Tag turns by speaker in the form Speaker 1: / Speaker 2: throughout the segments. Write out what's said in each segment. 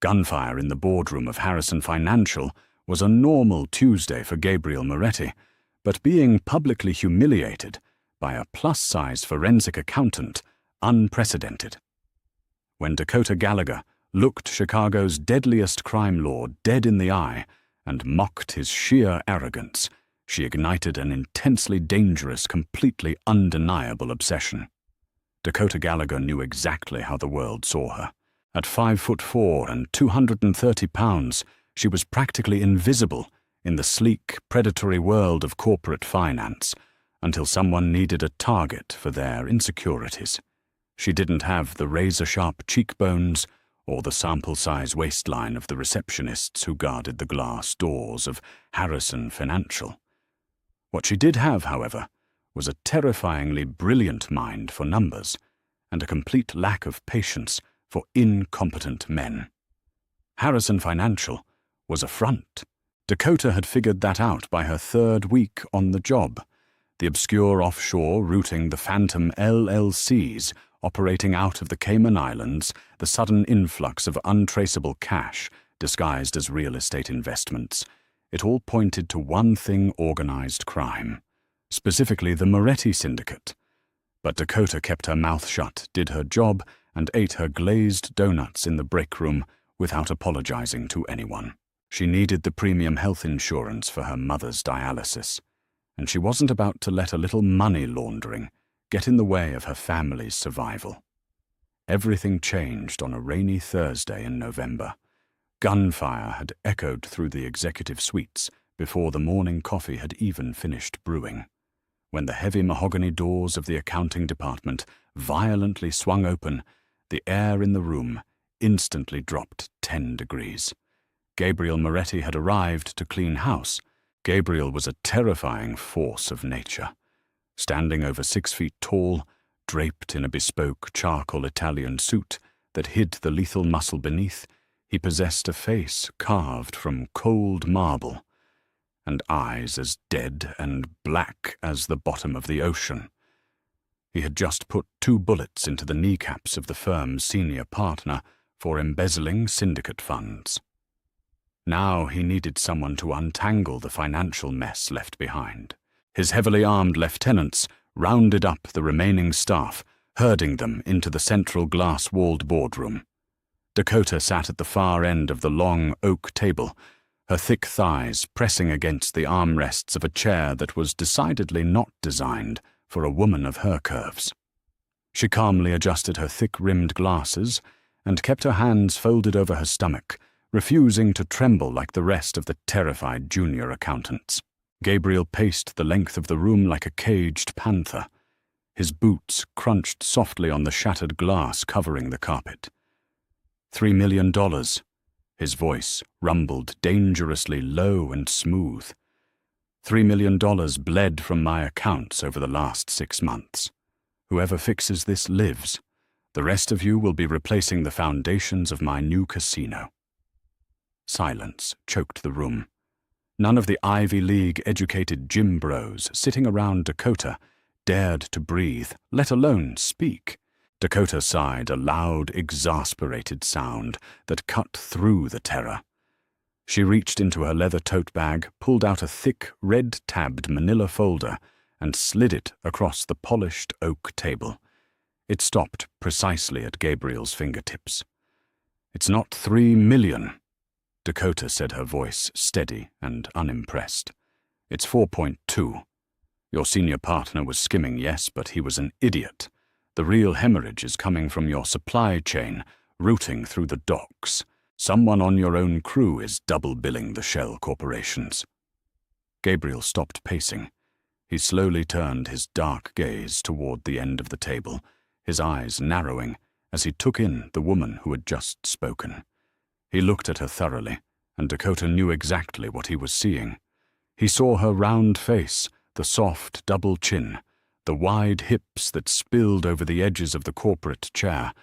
Speaker 1: Gunfire in the boardroom of Harrison Financial was a normal Tuesday for Gabriel Moretti, but being publicly humiliated by a plus-size forensic accountant, unprecedented. When Dakota Gallagher looked Chicago's deadliest crime lord dead in the eye and mocked his sheer arrogance, she ignited an intensely dangerous, completely undeniable obsession. Dakota Gallagher knew exactly how the world saw her. At 5'4" and 230 pounds, she was practically invisible in the sleek, predatory world of corporate finance until someone needed a target for their insecurities. She didn't have the razor-sharp cheekbones or the sample-size waistline of the receptionists who guarded the glass doors of Harrison Financial. What she did have, however, was a terrifyingly brilliant mind for numbers and a complete lack of patience for incompetent men. Harrison Financial was a front. Dakota had figured that out by her third week on the job. The obscure offshore routing the phantom LLCs operating out of the Cayman Islands, the sudden influx of untraceable cash disguised as real estate investments. It all pointed to one thing: organized crime, specifically the Moretti Syndicate. But Dakota kept her mouth shut, did her job, and ate her glazed donuts in the break room without apologizing to anyone. She needed the premium health insurance for her mother's dialysis, and she wasn't about to let a little money laundering get in the way of her family's survival. Everything changed on a rainy Thursday in November. Gunfire had echoed through the executive suites before the morning coffee had even finished brewing. When the heavy mahogany doors of the accounting department violently swung open, the air in the room instantly dropped 10 degrees. Gabriel Moretti had arrived to clean house. Gabriel was a terrifying force of nature. Standing over 6 feet tall, draped in a bespoke charcoal Italian suit that hid the lethal muscle beneath, he possessed a face carved from cold marble, and eyes as dead and black as the bottom of the ocean. He had just put 2 bullets into the kneecaps of the firm's senior partner for embezzling syndicate funds. Now he needed someone to untangle the financial mess left behind. His heavily armed lieutenants rounded up the remaining staff, herding them into the central glass-walled boardroom. Dakota sat at the far end of the long oak table, her thick thighs pressing against the armrests of a chair that was decidedly not designed for a woman of her curves. She calmly adjusted her thick-rimmed glasses and kept her hands folded over her stomach, refusing to tremble like the rest of the terrified junior accountants. Gabriel paced the length of the room like a caged panther. His boots crunched softly on the shattered glass covering the carpet. $3 million. His voice rumbled dangerously low and smooth. $3 million bled from my accounts over the last 6 months. Whoever fixes this lives. The rest of you will be replacing the foundations of my new casino. Silence choked the room. None of the Ivy League-educated gym bros sitting around Dakota dared to breathe, let alone speak. Dakota sighed, a loud, exasperated sound that cut through the terror. She reached into her leather tote bag, pulled out a thick, red-tabbed manila folder, and slid it across the polished oak table. It stopped precisely at Gabriel's fingertips. "It's not 3 million," Dakota said, her voice steady and unimpressed. "It's 4.2. Your senior partner was skimming, yes, but he was an idiot. The real hemorrhage is coming from your supply chain, routing through the docks. Someone on your own crew is double-billing the shell corporations." Gabriel stopped pacing. He slowly turned his dark gaze toward the end of the table, his eyes narrowing as he took in the woman who had just spoken. He looked at her thoroughly, and Dakota knew exactly what he was seeing. He saw her round face, the soft double chin, the wide hips that spilled over the edges of the corporate chair,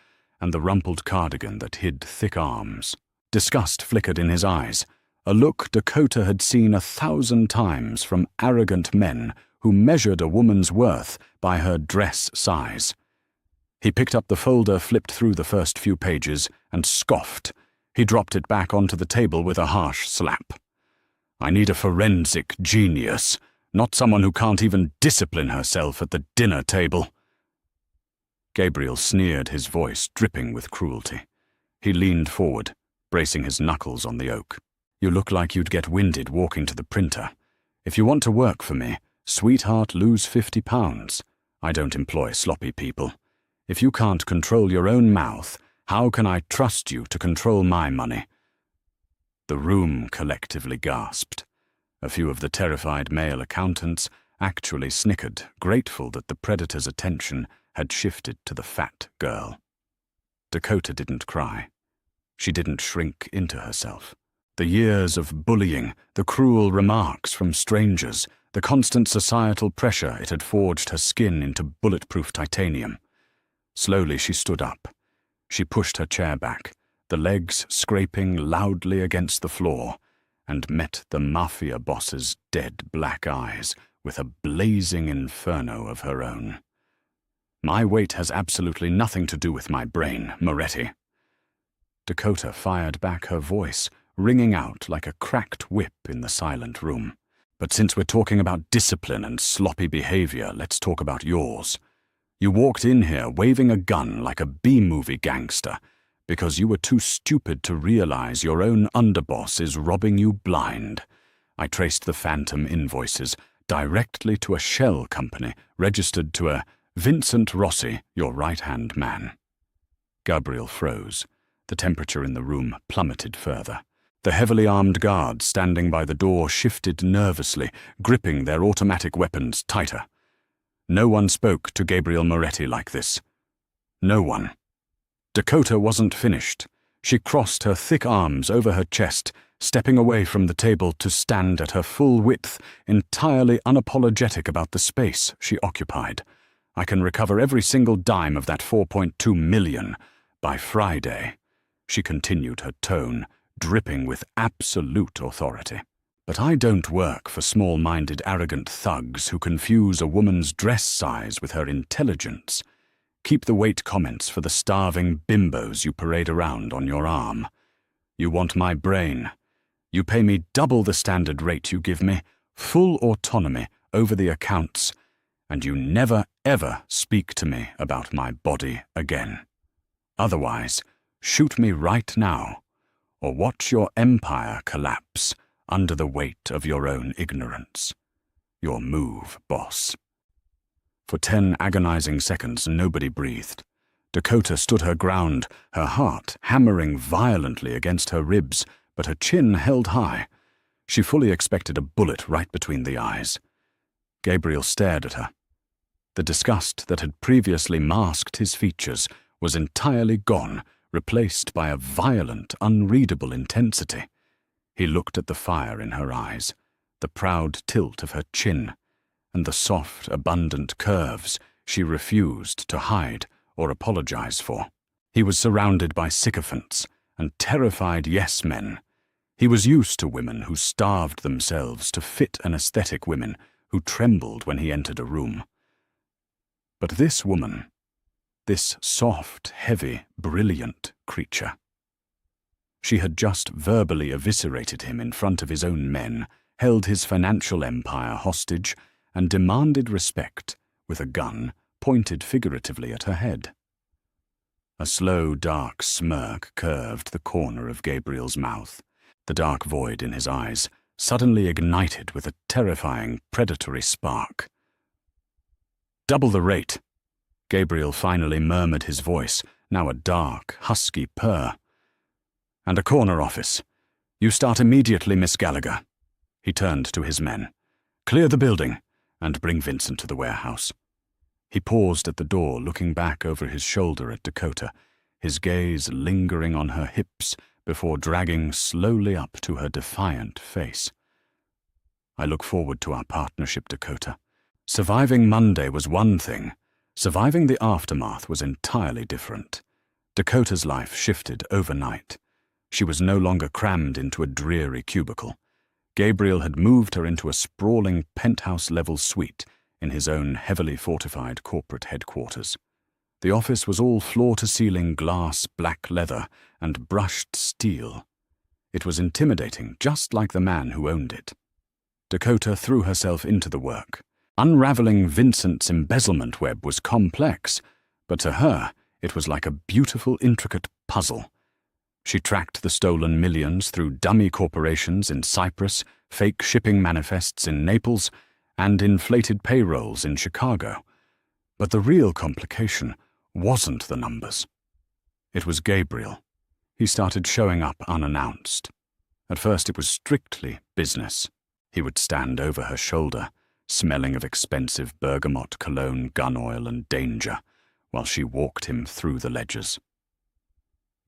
Speaker 1: and the rumpled cardigan that hid thick arms. Disgust flickered in his eyes, a look Dakota had seen 1,000 times from arrogant men who measured a woman's worth by her dress size. He picked up the folder, flipped through the first few pages, and scoffed, He dropped it back onto the table with a harsh slap. I need a forensic genius, not someone who can't even discipline herself at the dinner table. Gabriel sneered, his voice dripping with cruelty. He leaned forward, bracing his knuckles on the oak. You look like you'd get winded walking to the printer. If you want to work for me, sweetheart, lose 50 pounds. I don't employ sloppy people. If you can't control your own mouth, how can I trust you to control my money? The room collectively gasped. A few of the terrified male accountants actually snickered, grateful that the predator's attention had shifted to the fat girl. Dakota didn't cry. She didn't shrink into herself. The years of bullying, the cruel remarks from strangers, the constant societal pressure it had forged her skin into bulletproof titanium. Slowly she stood up. She pushed her chair back, the legs scraping loudly against the floor, and met the Mafia boss's dead black eyes with a blazing inferno of her own. My weight has absolutely nothing to do with my brain, Moretti. Dakota fired back, her voice ringing out like a cracked whip in the silent room. But since we're talking about discipline and sloppy behavior, let's talk about yours. You walked in here waving a gun like a B-movie gangster because you were too stupid to realize your own underboss is robbing you blind. I traced the phantom invoices directly to a shell company registered to a Vincent Rossi, your right-hand man. Gabriel froze. The temperature in the room plummeted further. The heavily armed guards standing by the door shifted nervously, gripping their automatic weapons tighter. No one spoke to Gabriel Moretti like this. No one. Dakota wasn't finished. She crossed her thick arms over her chest, stepping away from the table to stand at her full width, entirely unapologetic about the space she occupied. I can recover every single dime of that 4.2 million by Friday. She continued, her tone dripping with absolute authority. But I don't work for small-minded, arrogant thugs who confuse a woman's dress size with her intelligence. Keep the weight comments for the starving bimbos you parade around on your arm. You want my brain. You pay me double the standard rate you give me, full autonomy over the accounts, and you never, ever speak to me about my body again. Otherwise, shoot me right now, or watch your empire collapse under the weight of your own ignorance. Your move, boss. For 10 agonizing seconds, nobody breathed. Dakota stood her ground, her heart hammering violently against her ribs, but her chin held high. She fully expected a bullet right between the eyes. Gabriel stared at her. The disgust that had previously masked his features was entirely gone, replaced by a violent, unreadable intensity. He looked at the fire in her eyes, the proud tilt of her chin, and the soft, abundant curves she refused to hide or apologize for. He was surrounded by sycophants and terrified yes-men. He was used to women who starved themselves to fit an aesthetic, women who trembled when he entered a room. But this woman, this soft, heavy, brilliant creature, she had just verbally eviscerated him in front of his own men, held his financial empire hostage, and demanded respect with a gun pointed figuratively at her head. A slow, dark smirk curved the corner of Gabriel's mouth. The dark void in his eyes suddenly ignited with a terrifying, predatory spark. "Double the rate," Gabriel finally murmured, his voice now a dark, husky purr. "And a corner office. You start immediately, Miss Gallagher." He turned to his men. "Clear the building, and bring Vincent to the warehouse." He paused at the door, looking back over his shoulder at Dakota, his gaze lingering on her hips before dragging slowly up to her defiant face. "I look forward to our partnership, Dakota. Surviving Monday was one thing. Surviving the aftermath was entirely different." Dakota's life shifted overnight. She was no longer crammed into a dreary cubicle. Gabriel had moved her into a sprawling penthouse-level suite in his own heavily fortified corporate headquarters. The office was all floor-to-ceiling glass, black leather, and brushed steel. It was intimidating, just like the man who owned it. Dakota threw herself into the work. Unraveling Vincent's embezzlement web was complex, but to her, it was like a beautiful, intricate puzzle. She tracked the stolen millions through dummy corporations in Cyprus, fake shipping manifests in Naples, and inflated payrolls in Chicago. But the real complication wasn't the numbers. It was Gabriel. He started showing up unannounced. At first it was strictly business. He would stand over her shoulder, smelling of expensive bergamot cologne, gun oil, and danger, while she walked him through the ledgers.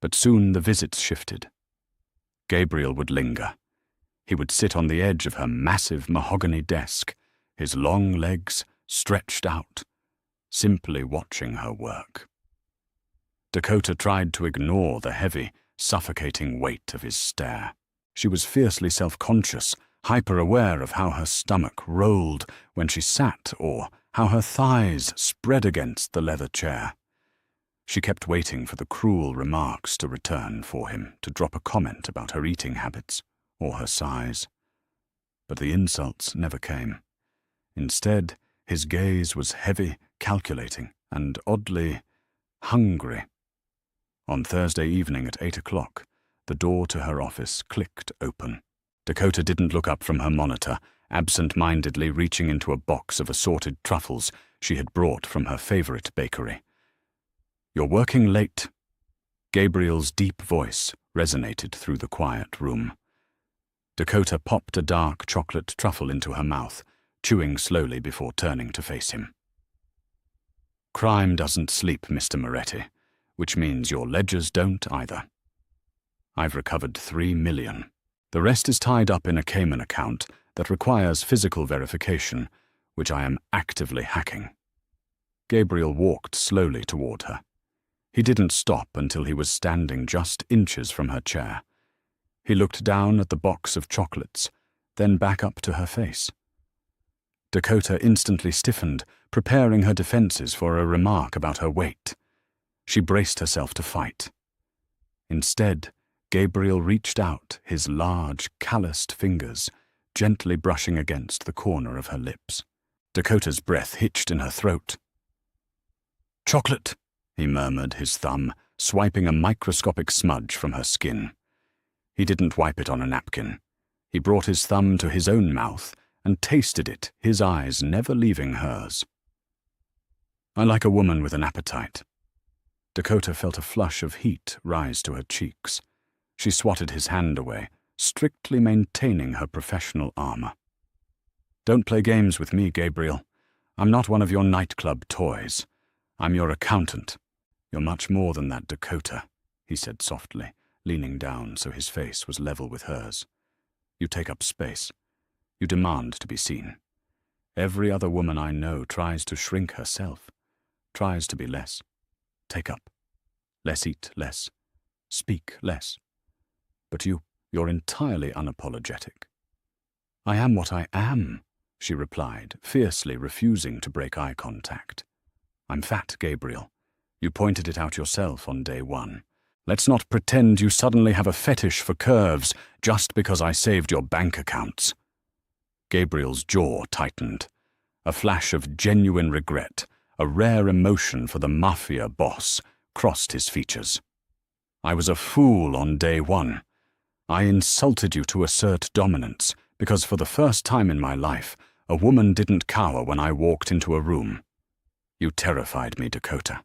Speaker 1: But soon the visits shifted. Gabriel would linger. He would sit on the edge of her massive mahogany desk, his long legs stretched out, simply watching her work. Dakota tried to ignore the heavy, suffocating weight of his stare. She was fiercely self-conscious, hyper-aware of how her stomach rolled when she sat or how her thighs spread against the leather chair. She kept waiting for the cruel remarks to return, for him to drop a comment about her eating habits or her size. But the insults never came. Instead, his gaze was heavy, calculating, and oddly hungry. On Thursday evening at 8 o'clock, the door to her office clicked open. Dakota didn't look up from her monitor, absent-mindedly reaching into a box of assorted truffles she had brought from her favorite bakery. "You're working late." Gabriel's deep voice resonated through the quiet room. Dakota popped a dark chocolate truffle into her mouth, chewing slowly before turning to face him. "Crime doesn't sleep, Mr. Moretti, which means your ledgers don't either. I've recovered $3 million. The rest is tied up in a Cayman account that requires physical verification, which I am actively hacking." Gabriel walked slowly toward her. He didn't stop until he was standing just inches from her chair. He looked down at the box of chocolates, then back up to her face. Dakota instantly stiffened, preparing her defenses for a remark about her weight. She braced herself to fight. Instead, Gabriel reached out his large, calloused fingers, gently brushing against the corner of her lips. Dakota's breath hitched in her throat. "Chocolate," he murmured, his thumb swiping a microscopic smudge from her skin. He didn't wipe it on a napkin. He brought his thumb to his own mouth and tasted it, his eyes never leaving hers. "I like a woman with an appetite." Dakota felt a flush of heat rise to her cheeks. She swatted his hand away, strictly maintaining her professional armor. "Don't play games with me, Gabriel. I'm not one of your nightclub toys. I'm your accountant. You're much more than that, Dakota," he said softly, leaning down so his face was level with hers. "You take up space. You demand to be seen. Every other woman I know tries to shrink herself, tries to be less. Take up. Less eat, less. Speak less. But you're entirely unapologetic." "I am what I am," she replied, fiercely refusing to break eye contact. "I'm fat, Gabriel. You pointed it out yourself on day one. Let's not pretend you suddenly have a fetish for curves just because I saved your bank accounts." Gabriel's jaw tightened. A flash of genuine regret, a rare emotion for the Mafia boss, crossed his features. "I was a fool on day one. I insulted you to assert dominance because for the first time in my life, a woman didn't cower when I walked into a room. You terrified me, Dakota."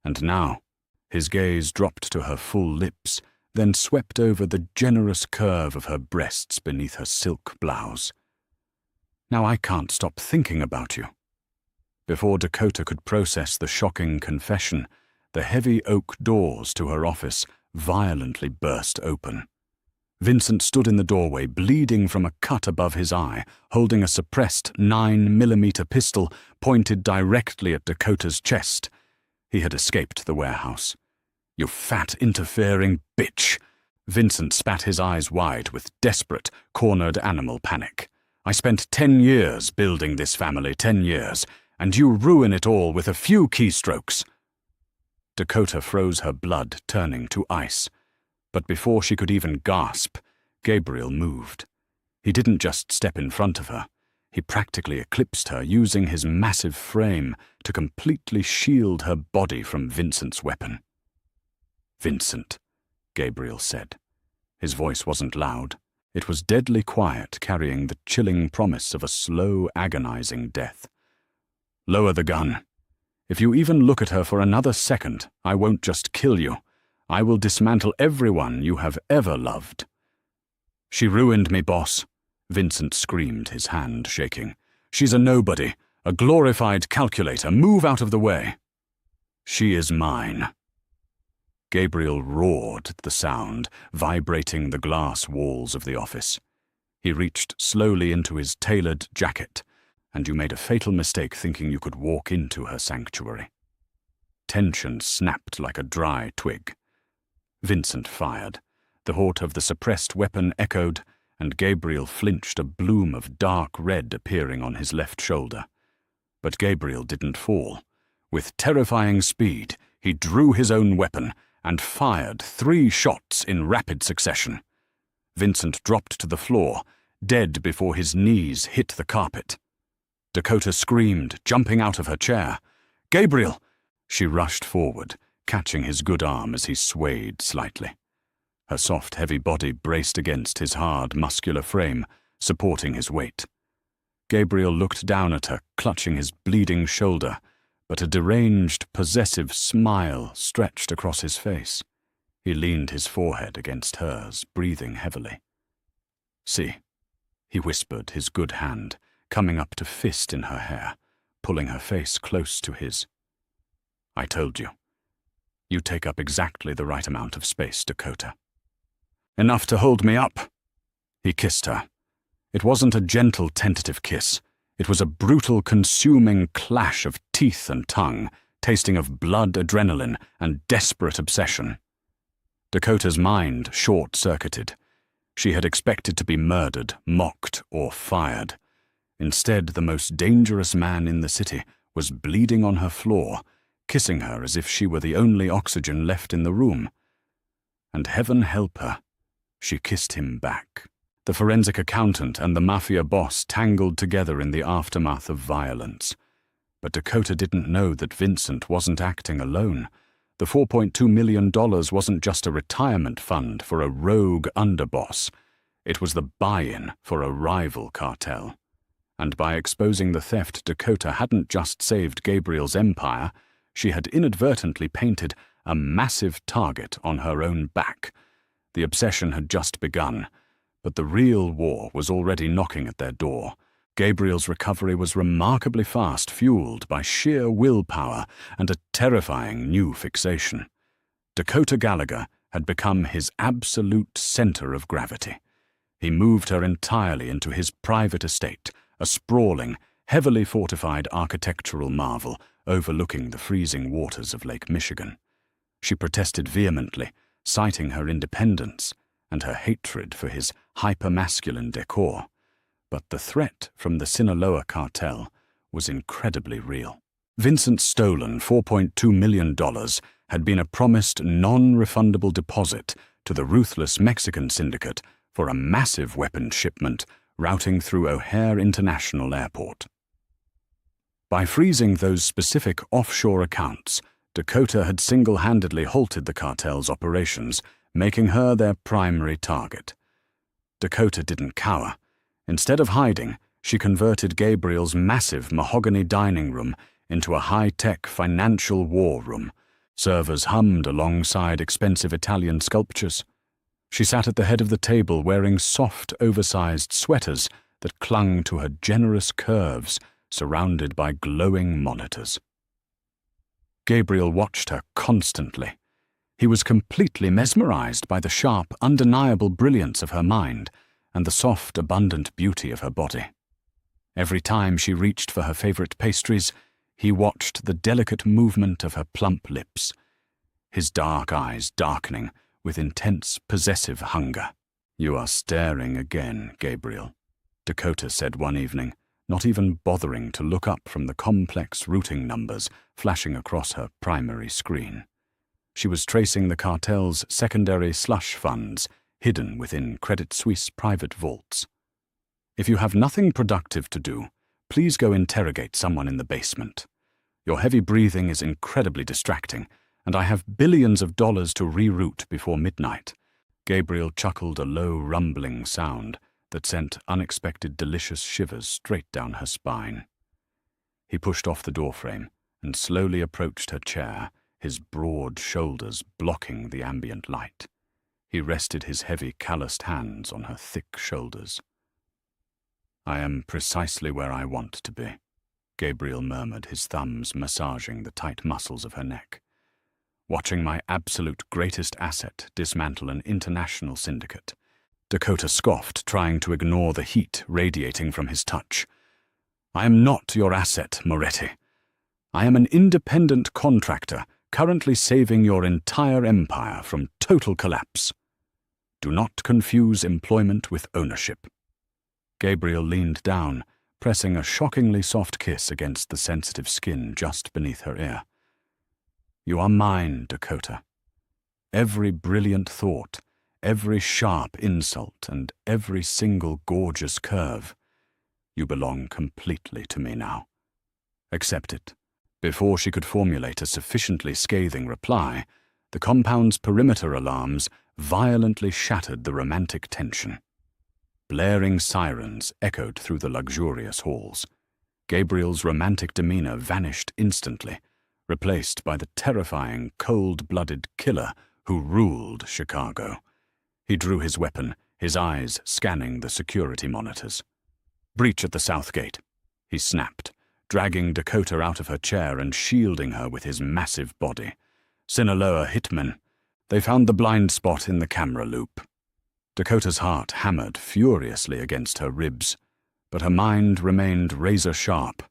Speaker 1: And now, his gaze dropped to her full lips, then swept over the generous curve of her breasts beneath her silk blouse. "Now I can't stop thinking about you." Before Dakota could process the shocking confession, the heavy oak doors to her office violently burst open. Vincent stood in the doorway, bleeding from a cut above his eye, holding a suppressed 9mm pistol pointed directly at Dakota's chest. He had escaped the warehouse. "You fat, interfering bitch!" Vincent spat his eyes wide with desperate, cornered animal panic. "I spent 10 years building this family, 10 years, and you ruin it all with a few keystrokes. Dakota froze her blood, turning to ice. But before she could even gasp, Gabriel moved. He didn't just step in front of her. He practically eclipsed her, using his massive frame to completely shield her body from Vincent's weapon. "Vincent," Gabriel said. His voice wasn't loud. It was deadly quiet, carrying the chilling promise of a slow, agonizing death. "Lower the gun. If you even look at her for another second, I won't just kill you. I will dismantle everyone you have ever loved." "She ruined me, boss," Vincent screamed, his hand shaking. "She's a nobody, a glorified calculator. Move out of the way." "She is mine." Gabriel roared at the sound, vibrating the glass walls of the office. He reached slowly into his tailored jacket, and you made a fatal mistake thinking you could walk into her sanctuary. Tension snapped like a dry twig. Vincent fired. The haut of the suppressed weapon echoed, and Gabriel flinched, a bloom of dark red appearing on his left shoulder. But Gabriel didn't fall. With terrifying speed, he drew his own weapon and fired 3 shots in rapid succession. Vincent dropped to the floor, dead before his knees hit the carpet. Dakota screamed, jumping out of her chair. "Gabriel!" She rushed forward, catching his good arm as he swayed slightly. Her soft, heavy body braced against his hard, muscular frame, supporting his weight. Gabriel looked down at her, clutching his bleeding shoulder, but a deranged, possessive smile stretched across his face. He leaned his forehead against hers, breathing heavily. "See," he whispered, his good hand coming up to fist in her hair, pulling her face close to his. "I told you. You take up exactly the right amount of space, Dakota." "Enough to hold me up." He kissed her. It wasn't a gentle, tentative kiss. It was a brutal, consuming clash of teeth and tongue, tasting of blood, adrenaline, and desperate obsession. Dakota's mind short-circuited. She had expected to be murdered, mocked, or fired. Instead, the most dangerous man in the city was bleeding on her floor, kissing her as if she were the only oxygen left in the room. And heaven help her, she kissed him back. The forensic accountant and the Mafia boss tangled together in the aftermath of violence. But Dakota didn't know that Vincent wasn't acting alone. The $4.2 million wasn't just a retirement fund for a rogue underboss. It was the buy-in for a rival cartel. And by exposing the theft, Dakota hadn't just saved Gabriel's empire, she had inadvertently painted a massive target on her own back. The obsession had just begun, but the real war was already knocking at their door. Gabriel's recovery was remarkably fast, fueled by sheer willpower and a terrifying new fixation. Dakota Gallagher had become his absolute center of gravity. He moved her entirely into his private estate, a sprawling, heavily fortified architectural marvel overlooking the freezing waters of Lake Michigan. She protested vehemently, citing her independence and her hatred for his hyper-masculine decor. But the threat from the Sinaloa cartel was incredibly real. Vincent's stolen $4.2 million had been a promised non-refundable deposit to the ruthless Mexican syndicate for a massive weapons shipment routing through O'Hare International Airport. By freezing those specific offshore accounts, Dakota had single-handedly halted the cartel's operations, making her their primary target. Dakota didn't cower. Instead of hiding, she converted Gabriel's massive mahogany dining room into a high-tech financial war room. Servers hummed alongside expensive Italian sculptures. She sat at the head of the table wearing soft, oversized sweaters that clung to her generous curves, surrounded by glowing monitors. Gabriel watched her constantly. He was completely mesmerized by the sharp, undeniable brilliance of her mind and the soft, abundant beauty of her body. Every time she reached for her favorite pastries, he watched the delicate movement of her plump lips, his dark eyes darkening with intense, possessive hunger. "You are staring again, Gabriel," Dakota said one evening, not even bothering to look up from the complex routing numbers flashing across her primary screen. She was tracing the cartel's secondary slush funds hidden within Credit Suisse private vaults. "If you have nothing productive to do, please go interrogate someone in the basement. Your heavy breathing is incredibly distracting, and I have billions of dollars to reroute before midnight." Gabriel chuckled a low, rumbling sound that sent unexpected delicious shivers straight down her spine. He pushed off the doorframe and slowly approached her chair, his broad shoulders blocking the ambient light. He rested his heavy, calloused hands on her thick shoulders. "I am precisely where I want to be," Gabriel murmured, his thumbs massaging the tight muscles of her neck. "Watching my absolute greatest asset dismantle an international syndicate." Dakota scoffed, trying to ignore the heat radiating from his touch. "I am not your asset, Moretti. I am an independent contractor currently saving your entire empire from total collapse. Do not confuse employment with ownership." Gabriel leaned down, pressing a shockingly soft kiss against the sensitive skin just beneath her ear. "You are mine, Dakota. Every brilliant thought, every sharp insult, and every single gorgeous curve. You belong completely to me now. Accept it." Before she could formulate a sufficiently scathing reply, the compound's perimeter alarms violently shattered the romantic tension. Blaring sirens echoed through the luxurious halls. Gabriel's romantic demeanor vanished instantly, replaced by the terrifying, cold-blooded killer who ruled Chicago. He drew his weapon, his eyes scanning the security monitors. "Breach at the south gate," he snapped, dragging Dakota out of her chair and shielding her with his massive body. "Sinaloa hitmen. They found the blind spot in the camera loop." Dakota's heart hammered furiously against her ribs, but her mind remained razor-sharp.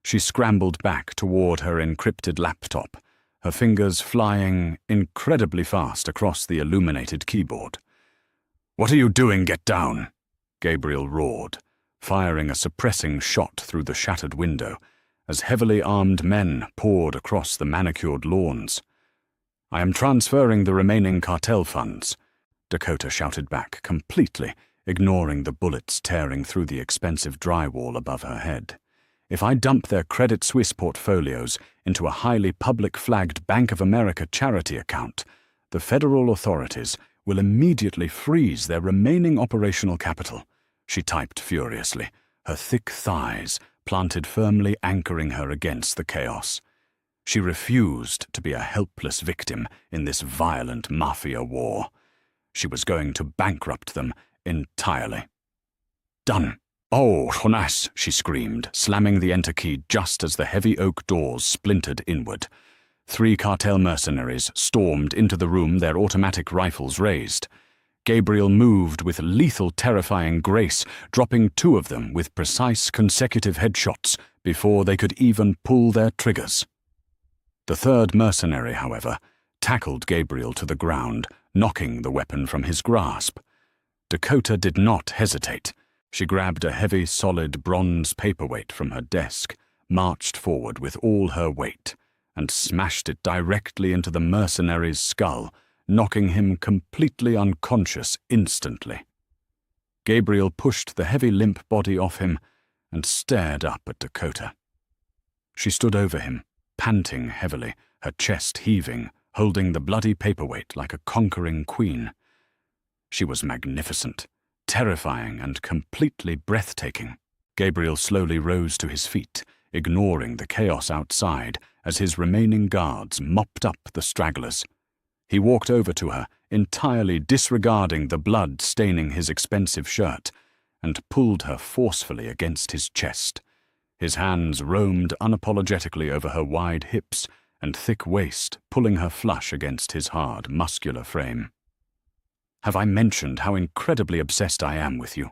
Speaker 1: She scrambled back toward her encrypted laptop, her fingers flying incredibly fast across the illuminated keyboard. "What are you doing? Get down!" Gabriel roared, firing a suppressing shot through the shattered window as heavily armed men poured across the manicured lawns. "I am transferring the remaining cartel funds," Dakota shouted back, completely ignoring the bullets tearing through the expensive drywall above her head. "If I dump their Credit Suisse portfolios into a highly public-flagged Bank of America charity account, the federal authorities will immediately freeze their remaining operational capital," she typed furiously, her thick thighs planted firmly anchoring her against the chaos. She refused to be a helpless victim in this violent Mafia war. She was going to bankrupt them entirely. "Done." "Oh, Jonas," she screamed, slamming the enter key just as the heavy oak doors splintered inward. 3 cartel mercenaries stormed into the room, their automatic rifles raised. Gabriel moved with lethal, terrifying grace, dropping 2 of them with precise consecutive headshots before they could even pull their triggers. The 3rd mercenary, however, tackled Gabriel to the ground, knocking the weapon from his grasp. Dakota did not hesitate. She grabbed a heavy, solid bronze paperweight from her desk, marched forward with all her weight, and smashed it directly into the mercenary's skull, knocking him completely unconscious instantly. Gabriel pushed the heavy, limp body off him and stared up at Dakota. She stood over him, panting heavily, her chest heaving, holding the bloody paperweight like a conquering queen. She was magnificent, terrifying, and completely breathtaking. Gabriel slowly rose to his feet, ignoring the chaos outside as his remaining guards mopped up the stragglers. He walked over to her, entirely disregarding the blood staining his expensive shirt, and pulled her forcefully against his chest. His hands roamed unapologetically over her wide hips and thick waist, pulling her flush against his hard, muscular frame. "Have I mentioned how incredibly obsessed I am with you?"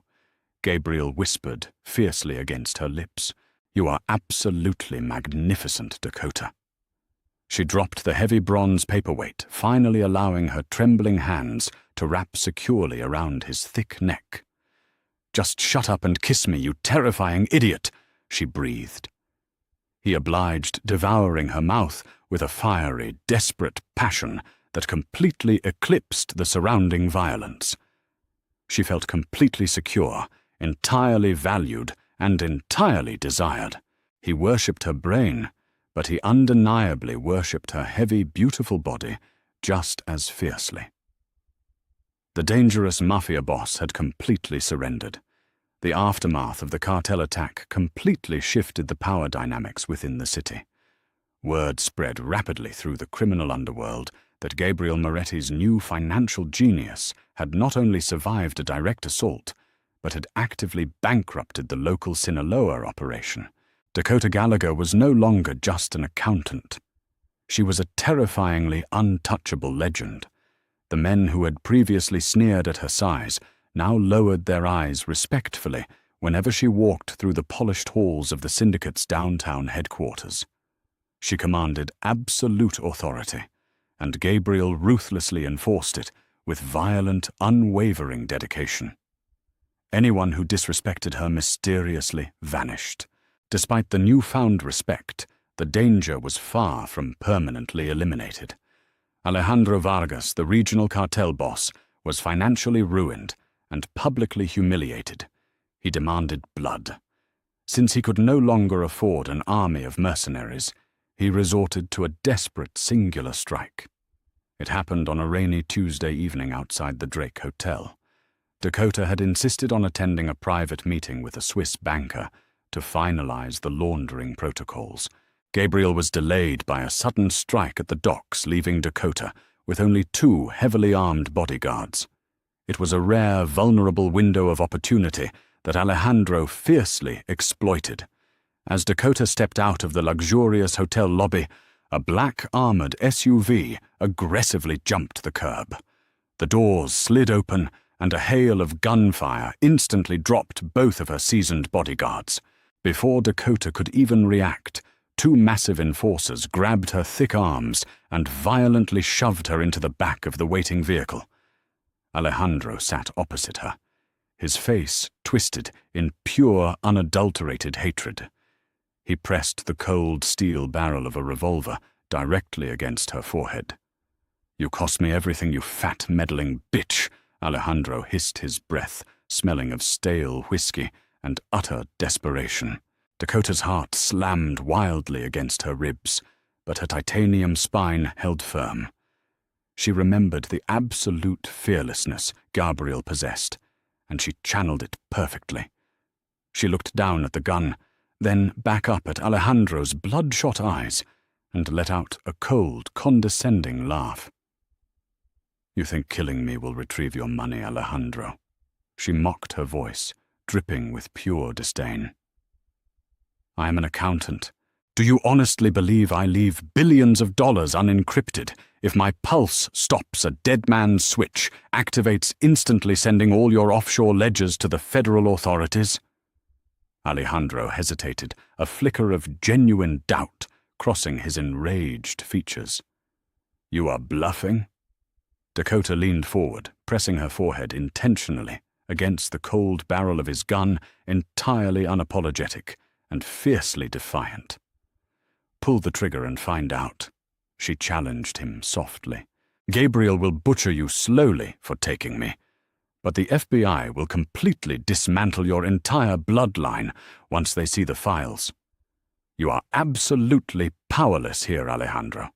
Speaker 1: Gabriel whispered fiercely against her lips. "You are absolutely magnificent, Dakota." She dropped the heavy bronze paperweight, finally allowing her trembling hands to wrap securely around his thick neck. "Just shut up and kiss me, you terrifying idiot," she breathed. He obliged, devouring her mouth with a fiery, desperate passion that completely eclipsed the surrounding violence. She felt completely secure, entirely valued, and entirely desired. He worshipped her brain, but he undeniably worshipped her heavy, beautiful body just as fiercely. The dangerous Mafia boss had completely surrendered. The aftermath of the cartel attack completely shifted the power dynamics within the city. Word spread rapidly through the criminal underworld that Gabriel Moretti's new financial genius had not only survived a direct assault, but had actively bankrupted the local Sinaloa operation. Dakota Gallagher was no longer just an accountant. She was a terrifyingly untouchable legend. The men who had previously sneered at her size now lowered their eyes respectfully whenever she walked through the polished halls of the syndicate's downtown headquarters. She commanded absolute authority, and Gabriel ruthlessly enforced it with violent, unwavering dedication. Anyone who disrespected her mysteriously vanished. Despite the newfound respect, the danger was far from permanently eliminated. Alejandro Vargas, the regional cartel boss, was financially ruined and publicly humiliated. He demanded blood. Since he could no longer afford an army of mercenaries, he resorted to a desperate singular strike. It happened on a rainy Tuesday evening outside the Drake Hotel. Dakota had insisted on attending a private meeting with a Swiss banker to finalize the laundering protocols. Gabriel was delayed by a sudden strike at the docks, leaving Dakota with only 2 heavily armed bodyguards. It was a rare, vulnerable window of opportunity that Alejandro fiercely exploited. As Dakota stepped out of the luxurious hotel lobby, a black armored SUV aggressively jumped the curb. The doors slid open, and a hail of gunfire instantly dropped both of her seasoned bodyguards. Before Dakota could even react, 2 massive enforcers grabbed her thick arms and violently shoved her into the back of the waiting vehicle. Alejandro sat opposite her, his face twisted in pure, unadulterated hatred. He pressed the cold steel barrel of a revolver directly against her forehead. "You cost me everything, you fat, meddling bitch," Alejandro hissed, his breath smelling of stale whiskey and utter desperation. Dakota's heart slammed wildly against her ribs, but her titanium spine held firm. She remembered the absolute fearlessness Gabriel possessed, and she channeled it perfectly. She looked down at the gun, then back up at Alejandro's bloodshot eyes, and let out a cold, condescending laugh. "You think killing me will retrieve your money, Alejandro?" She mocked, her voice dripping with pure disdain. "I am an accountant. Do you honestly believe I leave billions of dollars unencrypted if my pulse stops a dead man's switch, activates instantly, sending all your offshore ledgers to the federal authorities?" Alejandro hesitated, a flicker of genuine doubt crossing his enraged features. "You are bluffing?" Dakota leaned forward, pressing her forehead intentionally against the cold barrel of his gun, entirely unapologetic and fiercely defiant. "Pull the trigger and find out," she challenged him softly. "Gabriel will butcher you slowly for taking me, but the FBI will completely dismantle your entire bloodline once they see the files. You are absolutely powerless here, Alejandro.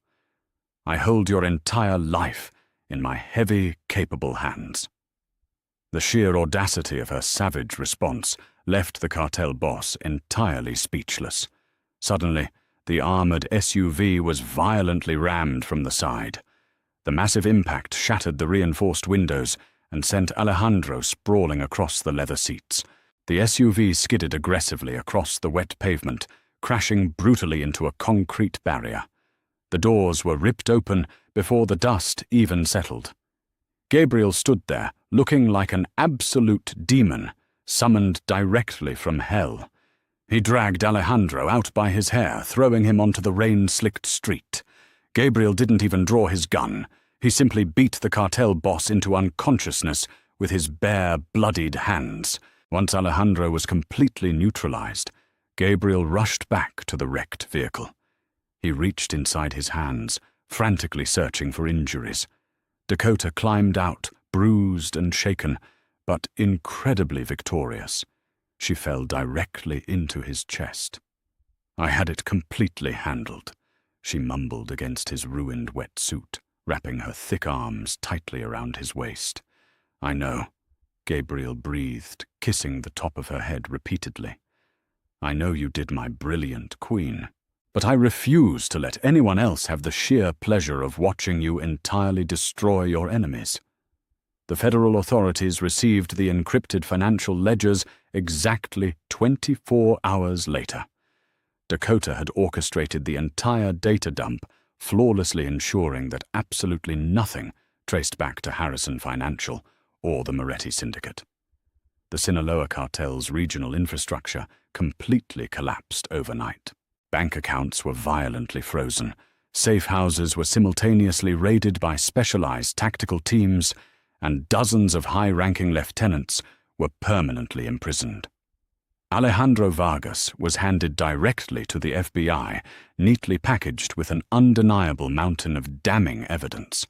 Speaker 1: I hold your entire life in my heavy, capable hands." The sheer audacity of her savage response left the cartel boss entirely speechless. Suddenly, the armored SUV was violently rammed from the side. The massive impact shattered the reinforced windows and sent Alejandro sprawling across the leather seats. The SUV skidded aggressively across the wet pavement, crashing brutally into a concrete barrier. The doors were ripped open before the dust even settled. Gabriel stood there, looking like an absolute demon, summoned directly from hell. He dragged Alejandro out by his hair, throwing him onto the rain-slicked street. Gabriel didn't even draw his gun. He simply beat the cartel boss into unconsciousness with his bare, bloodied hands. Once Alejandro was completely neutralized, Gabriel rushed back to the wrecked vehicle. He reached inside his hands, frantically searching for injuries. Dakota climbed out, bruised and shaken, but incredibly victorious. She fell directly into his chest. "I had it completely handled," she mumbled against his ruined wet suit, wrapping her thick arms tightly around his waist. "I know," Gabriel breathed, kissing the top of her head repeatedly. "I know you did, my brilliant queen. But I refuse to let anyone else have the sheer pleasure of watching you entirely destroy your enemies." The federal authorities received the encrypted financial ledgers exactly 24 hours later. Dakota had orchestrated the entire data dump, flawlessly ensuring that absolutely nothing traced back to Harrison Financial or the Moretti Syndicate. The Sinaloa cartel's regional infrastructure completely collapsed overnight. Bank accounts were violently frozen. Safe houses were simultaneously raided by specialized tactical teams, and dozens of high-ranking lieutenants were permanently imprisoned. Alejandro Vargas was handed directly to the FBI, neatly packaged with an undeniable mountain of damning evidence.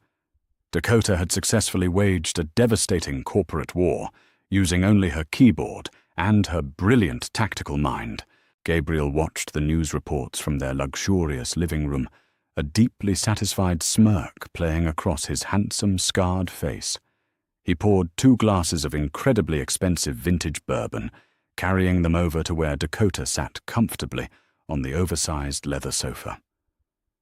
Speaker 1: Dakota had successfully waged a devastating corporate war, using only her keyboard and her brilliant tactical mind. Gabriel watched the news reports from their luxurious living room, a deeply satisfied smirk playing across his handsome, scarred face. He poured 2 glasses of incredibly expensive vintage bourbon, carrying them over to where Dakota sat comfortably on the oversized leather sofa.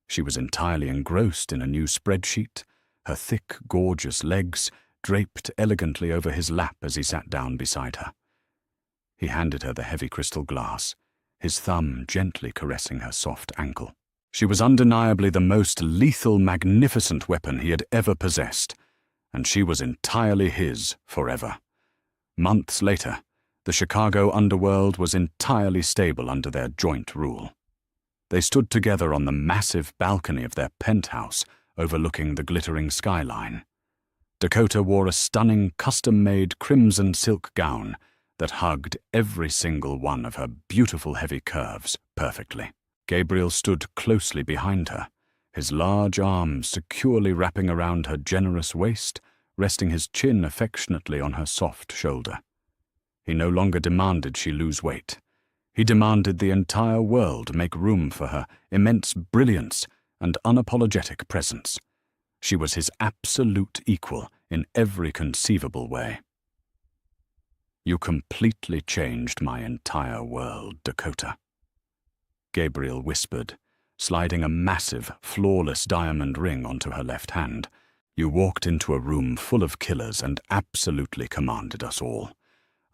Speaker 1: She was entirely engrossed in a new spreadsheet, her thick, gorgeous legs draped elegantly over his lap as he sat down beside her. He handed her the heavy crystal glass, his thumb gently caressing her soft ankle. She was undeniably the most lethal, magnificent weapon he had ever possessed, and she was entirely his forever. Months later, the Chicago underworld was entirely stable under their joint rule. They stood together on the massive balcony of their penthouse overlooking the glittering skyline. Dakota wore a stunning, custom-made crimson silk gown that hugged every single one of her beautiful heavy curves perfectly. Gabriel stood closely behind her, his large arms securely wrapping around her generous waist, resting his chin affectionately on her soft shoulder. He no longer demanded she lose weight. He demanded the entire world make room for her immense brilliance and unapologetic presence. She was his absolute equal in every conceivable way. "You completely changed my entire world, Dakota," Gabriel whispered, sliding a massive, flawless diamond ring onto her left hand. "You walked into a room full of killers and absolutely commanded us all.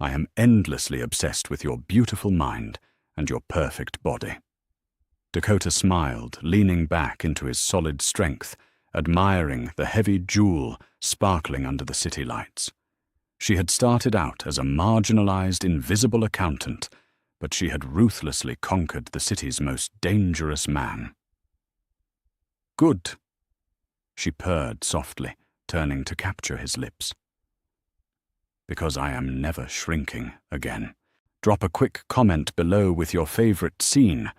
Speaker 1: I am endlessly obsessed with your beautiful mind and your perfect body." Dakota smiled, leaning back into his solid strength, admiring the heavy jewel sparkling under the city lights. She had started out as a marginalized, invisible accountant, but she had ruthlessly conquered the city's most dangerous man. "Good," she purred softly, turning to capture his lips. "Because I am never shrinking again. Drop a quick comment below with your favorite scene.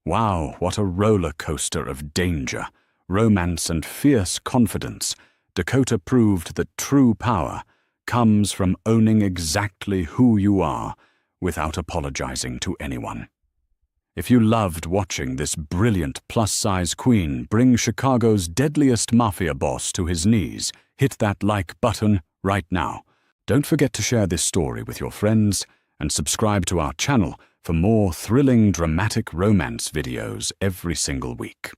Speaker 1: Wow, what a roller coaster of danger, romance and fierce confidence. Dakota proved that true power comes from owning exactly who you are without apologizing to anyone. If you loved watching this brilliant plus-size queen bring Chicago's deadliest mafia boss to his knees, hit that like button right now. Don't forget to share this story with your friends and subscribe to our channel for more thrilling, dramatic romance videos every single week.